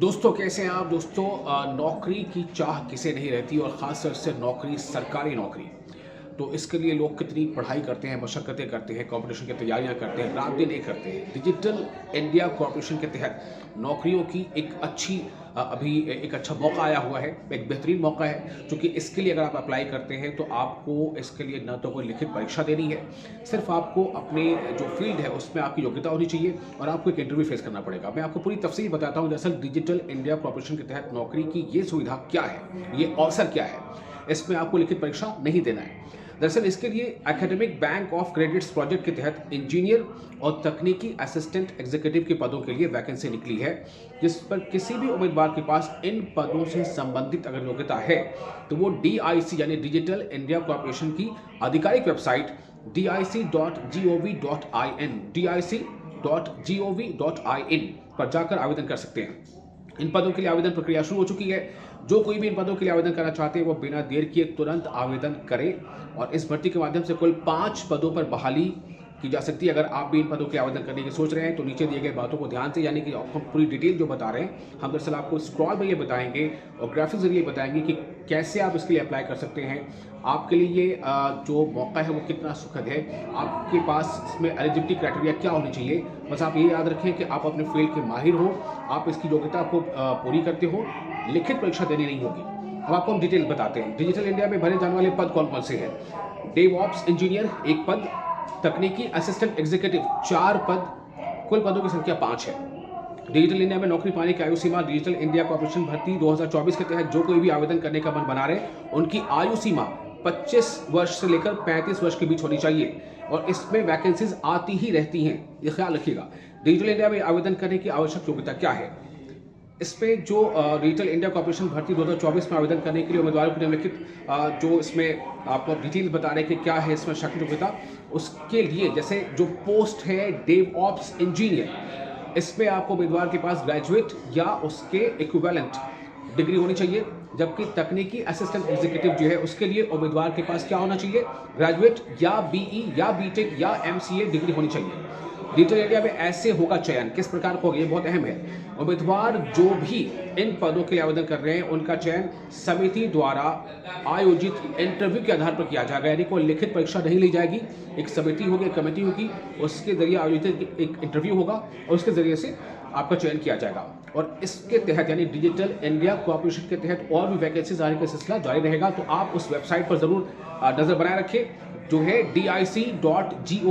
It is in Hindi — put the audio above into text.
दोस्तों कैसे हैं आप दोस्तों। नौकरी की चाह किसे नहीं रहती और ख़ास तौर से नौकरी, सरकारी नौकरी। तो इसके लिए लोग कितनी पढ़ाई करते हैं, मशक्क़तें करते हैं, कॉम्पिटिशन की तैयारियां करते हैं, रात दिन एक करते हैं। डिजिटल इंडिया कॉर्पोरेशन के तहत नौकरियों की एक अच्छी अभी एक अच्छा मौका आया हुआ है, एक बेहतरीन मौका है। क्योंकि इसके लिए अगर आप अप्लाई करते हैं तो आपको इसके लिए न तो कोई लिखित परीक्षा देनी है, सिर्फ आपको अपने जो फील्ड है उसमें आपकी योग्यता होनी चाहिए और आपको एक इंटरव्यू फेस करना पड़ेगा। मैं आपको पूरी तफसील बताता हूँ। दरअसल डिजिटल इंडिया कॉर्पोरेशन के तहत नौकरी की ये सुविधा क्या है, ये अवसर क्या है। इसमें आपको लिखित परीक्षा नहीं देना है। दरअसल इसके लिए academic bank of credits project के तहत इंजीनियर और तकनीकी असिस्टेंट एग्जीक्यूटिव के पदों के लिए वैकेंसी निकली है, जिस पर किसी भी उम्मीदवार के पास इन पदों से संबंधित अगर योग्यता है तो वो DIC यानी डिजिटल इंडिया कॉर्पोरेशन की आधिकारिक वेबसाइट dic.gov.in पर जाकर आवेदन कर सकते हैं। इन पदों के लिए आवेदन प्रक्रिया शुरू हो चुकी है। जो कोई भी इन पदों के लिए आवेदन करना चाहते हैं वो बिना देर किए तुरंत आवेदन करें। और इस भर्ती के माध्यम से कुल 5 पदों पर बहाली की जा सकती है। अगर आप भी इन पदों के आवेदन करने की सोच रहे हैं तो नीचे दिए गए बातों को ध्यान से, यानी कि हम पूरी डिटेल जो बता रहे हैं, हम दरअसल आपको स्क्रॉल में ये बताएंगे और ग्राफिक जरिए बताएंगे कि कैसे आप इसके लिए अप्लाई कर सकते हैं। आपके लिए ये जो मौका है वो कितना सुखद है, आपके पास इसमें एलिजिबिलिटी क्राइटेरिया क्या होनी चाहिए। बस आप ये याद रखें कि आप अपने फील्ड के माहिर हो, आप इसकी योग्यता को पूरी करते हो, लिखित परीक्षा देनी नहीं होगी। अब आपको हम डिटेल बताते हैं। डिजिटल इंडिया में भरे जाने वाले पद कौन कौन से हैं। डेवऑप्स इंजीनियर 1 पद, तकनीकी असिस्टेंट एग्जीक्यूटिव 4 पद, कुल पदों की संख्या 5 है। डिजिटल इंडिया में नौकरी पाने की आयु सीमा डिजिटल इंडिया कॉर्पोरेशन भर्ती 2024 के तहत जो कोई भी आवेदन करने का मन बना रहे उनकी आयु सीमा 25 वर्ष से लेकर 35 वर्ष के बीच होनी चाहिए और इसमें वैकेंसीज आती ही रहती हैं, ये ख्याल रखिएगा। डिजिटल इंडिया में आवेदन करने की आवश्यक योग्यता क्या है। इसमें जो डिजिटल इंडिया कॉर्पोरेशन भर्ती 2024 में आवेदन करने के लिए उम्मीदवारों को निम्नलिखित जो इसमें आपको डिटेल बता रहे हैं कि क्या है इसमें शक्ति योग्यता, उसके लिए जैसे जो पोस्ट है डेवऑप्स इंजीनियर, इसमें आपको उम्मीदवार के पास ग्रेजुएट या उसके इक्विवेलेंट डिग्री होनी चाहिए। जबकि तकनीकी असिस्टेंट एग्जीक्यूटिव जो है उसके लिए उम्मीदवार के पास क्या होना चाहिए, ग्रेजुएट या BE या BTech या MCA डिग्री होनी चाहिए। डिजिटल इंडिया में ऐसे होगा चयन, किस प्रकार का होगा ये बहुत अहम है। उम्मीदवार जो भी इन पदों के लिए आवेदन कर रहे हैं उनका चयन समिति द्वारा आयोजित इंटरव्यू के आधार पर किया जाएगा, यानी कोई लिखित परीक्षा नहीं ली जाएगी। एक समिति होगी, एक कमेटी होगी, उसके जरिए आयोजित एक इंटरव्यू होगा और उसके जरिए से आपका चयन किया जाएगा। और इसके तहत यानी डिजिटल इंडिया कॉर्पोरेशन के तहत और भी वैकेंसीज आने का सिलसिला जारी रहेगा। तो आप उस वेबसाइट पर जरूर नजर बनाए रखें जो है dic.gov.in।